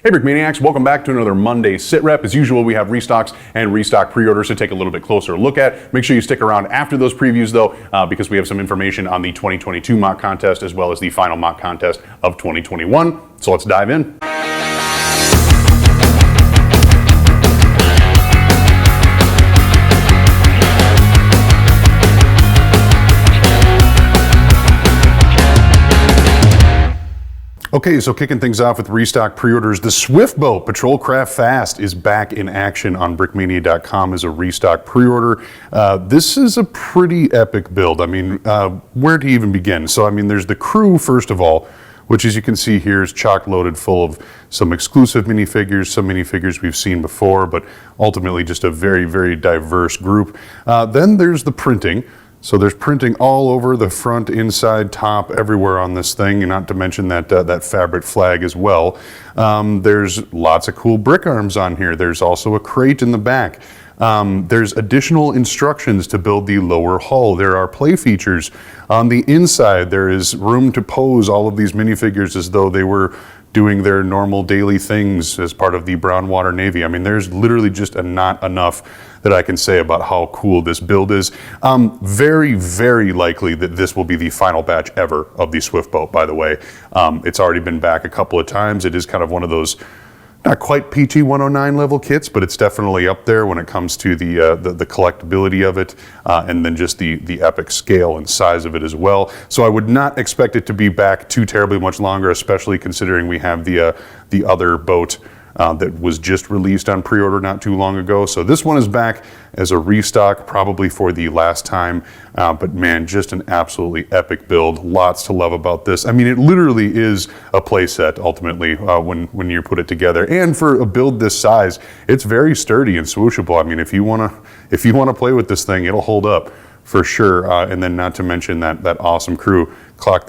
Hey Brickmaniacs, welcome back to another Monday Sit Rep. As usual, we have restocks and restock pre-orders to take a little bit closer look at. Make sure you stick around after those previews though, because we have some information on the 2022 mock contest as well as the final mock contest of 2021. So let's dive in. Okay, so kicking things off with restock pre-orders, the Swift Boat Patrol Craft Fast is back in action on brickmania.com as a restock pre-order. This is a pretty epic build. I mean, where to even begin? So, I mean, there's the crew, first of all, which as you can see here is chock loaded full of some exclusive minifigures, some minifigures we've seen before, but ultimately just a very, very diverse group. Then there's the printing. So there's printing all over the front, inside, top, everywhere on this thing, and not to mention that that fabric flag as well. There's lots of cool brick arms on here. There's also a crate in the back. There's additional instructions to build the lower hull. There are play features. On the inside, there is room to pose all of these minifigures as though they were doing their normal daily things as part of the Brown Water Navy. I mean, there's literally just not enough that I can say about how cool this build is. Very, very likely that this will be the final batch ever of the Swift Boat, by the way. It's already been back a couple of times. It is kind of one of those not quite PT 109 level kits, but it's definitely up there when it comes to the collectability of it, and then just the epic scale and size of it as well. So I would not expect it to be back too terribly much longer, especially considering we have the other boat that was just released on pre-order not too long ago. So this one is back as a restock, probably for the last time. But man, just an absolutely epic build. Lots to love about this. I mean, it literally is a playset ultimately when you put it together. And for a build this size, it's very sturdy and swooshable. I mean, if you wanna play with this thing, it'll hold up for sure. And then not to mention that awesome crew. Clock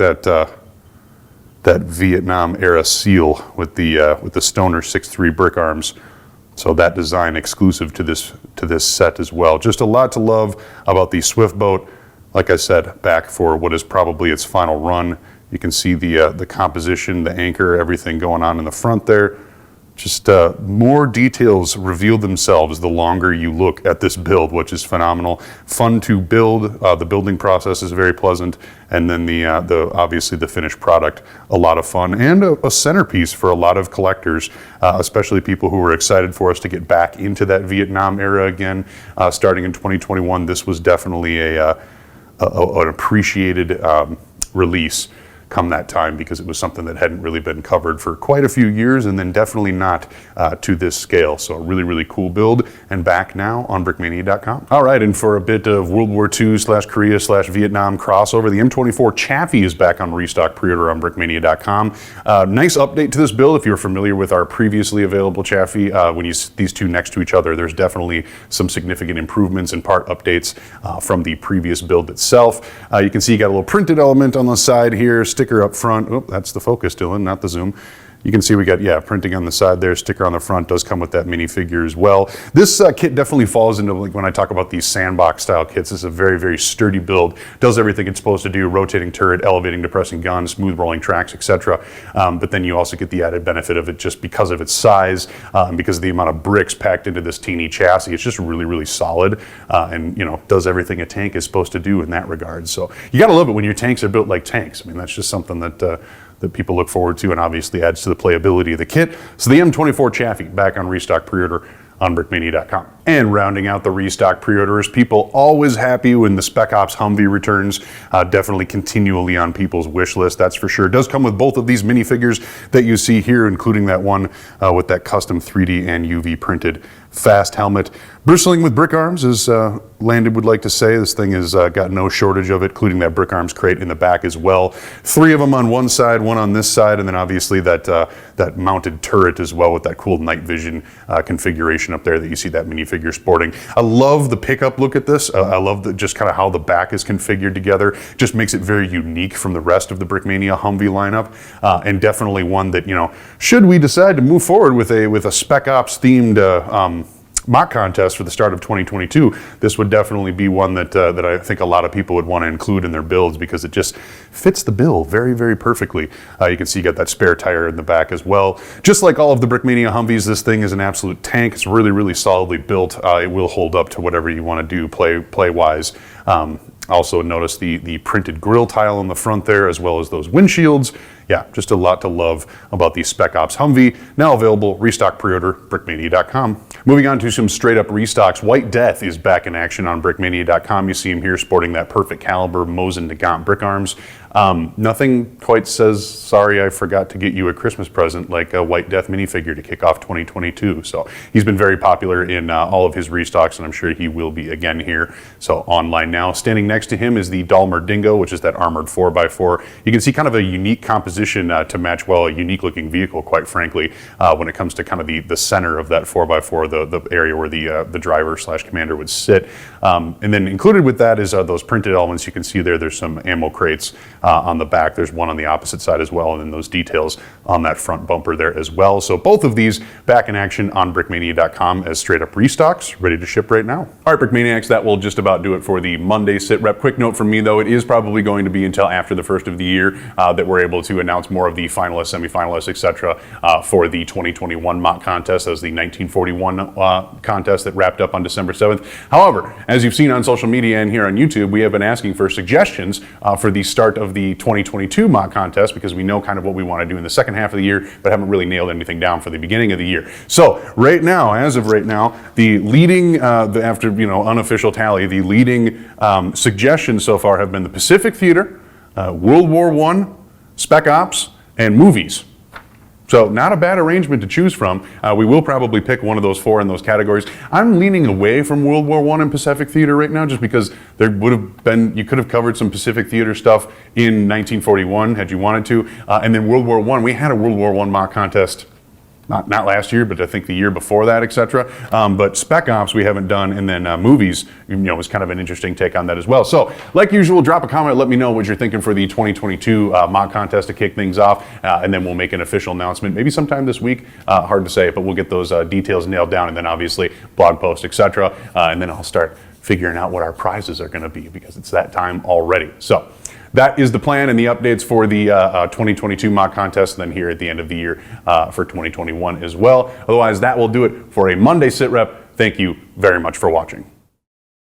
that Vietnam era seal with the Stoner 6.3 brick arms. So that design exclusive to this set as well. Just a lot to love about the Swift Boat. Like I said, back for what is probably its final run. You can see the composition, the anchor, everything going on in the front there. Just more details reveal themselves the longer you look at this build, which is phenomenal. Fun to build. The building process is very pleasant, and then the obviously the finished product, a lot of fun and a centerpiece for a lot of collectors, especially people who were excited for us to get back into that Vietnam era again, starting in 2021. This was definitely an appreciated release come that time, because it was something that hadn't really been covered for quite a few years, and then definitely not to this scale. So a really, really cool build, and back now on brickmania.com. All right, and for a bit of World War II/Korea/Vietnam crossover, the M24 Chaffee is back on restock pre-order on brickmania.com. Nice update to this build. If you're familiar with our previously available Chaffee, when you see these two next to each other, there's definitely some significant improvements and part updates from the previous build itself. You can see you got a little printed element on the side here, sticker up front. Oh, that's the focus, Dylan, not the zoom. You can see we got, printing on the side there, sticker on the front, does come with that minifigure as well. This kit definitely falls into, like, when I talk about these sandbox style kits, this is a very, very sturdy build. Does everything it's supposed to do, rotating turret, elevating, depressing gun, smooth rolling tracks, etc. But then you also get the added benefit of it just because of its size, and because of the amount of bricks packed into this teeny chassis. It's just really, really solid, and does everything a tank is supposed to do in that regard. So you gotta love it when your tanks are built like tanks. I mean, that's just something that people look forward to, and obviously adds to the playability of the kit. So the M24 Chaffee back on restock pre-order on brickmania.com. And rounding out the restock pre-orders, people always happy when the Spec Ops Humvee returns. Definitely continually on people's wish list, that's for sure. It does come with both of these minifigures that you see here, including that one with that custom 3D and UV printed fast helmet. Bristling with brick arms, as Landon would like to say. This thing has got no shortage of it, including that brick arms crate in the back as well. 3 of them on one side, 1 on this side, and then obviously that mounted turret as well with that cool night vision configuration up there that you see that minifigure sporting. I love the pickup look at this. I love just kind of how the back is configured together. Just makes it very unique from the rest of the Brickmania Humvee lineup, and definitely one that, should we decide to move forward with a Spec Ops themed mock contest for the start of 2022, this would definitely be one that that I think a lot of people would want to include in their builds because it just fits the bill very, very perfectly. You can see you got that spare tire in the back as well. Just like all of the Brickmania Humvees, this thing is an absolute tank. It's really, really solidly built. It will hold up to whatever you want to do play-wise. Also notice the printed grille tile on the front there, as well as those windshields. Yeah, just a lot to love about the Spec Ops Humvee. Now available, restock pre-order, brickmania.com. Moving on to some straight up restocks. White Death is back in action on brickmania.com. You see him here sporting that perfect caliber Mosin Nagant brick arms. Nothing quite says, sorry, I forgot to get you a Christmas present like a White Death minifigure to kick off 2022. So he's been very popular in all of his restocks, and I'm sure he will be again here. So online now. Standing next to him is the Dalmer Dingo, which is that armored 4x4. You can see kind of a unique composition to match, well, a unique looking vehicle, quite frankly, when it comes to kind of the center of that 4x4, the area where the driver / commander would sit. And then included with that is those printed elements. You can see there's some ammo crates on the back. There's one on the opposite side as well, and then those details on that front bumper there as well. So both of these back in action on brickmania.com as straight up restocks, ready to ship right now. All right, Brickmaniacs, that will just about do it for the Monday sit rep. Quick note from me though, it is probably going to be until after the first of the year that we're able to announce more of the finalists, semifinalists, etc. For the 2021 mock contest. That was the 1941 contest that wrapped up on December 7th. However, as you've seen on social media and here on YouTube, we have been asking for suggestions for the start of the 2022 mock contest because we know kind of what we want to do in the second half of the year, but haven't really nailed anything down for the beginning of the year. So right now, as of right now, the leading, after unofficial tally, the leading suggestions so far have been the Pacific Theater, World War I, Spec Ops, and movies. So not a bad arrangement to choose from. We will probably pick one of those four in those categories. I'm leaning away from World War I and Pacific Theater right now just because there would have been, you could have covered some Pacific Theater stuff in 1941 had you wanted to. And then World War I, we had a World War I mock contest. Not last year, but I think the year before that, etc. But Spec Ops we haven't done, and then movies, was kind of an interesting take on that as well. So, like usual, drop a comment, let me know what you're thinking for the 2022 mock contest to kick things off, and then we'll make an official announcement, maybe sometime this week. Hard to say, but we'll get those details nailed down, and then obviously blog post, etc. And then I'll start figuring out what our prizes are going to be because it's that time already. So. That is the plan and the updates for the 2022 mock contest, and then here at the end of the year for 2021 as well. Otherwise, that will do it for a Monday sit rep. Thank you very much for watching.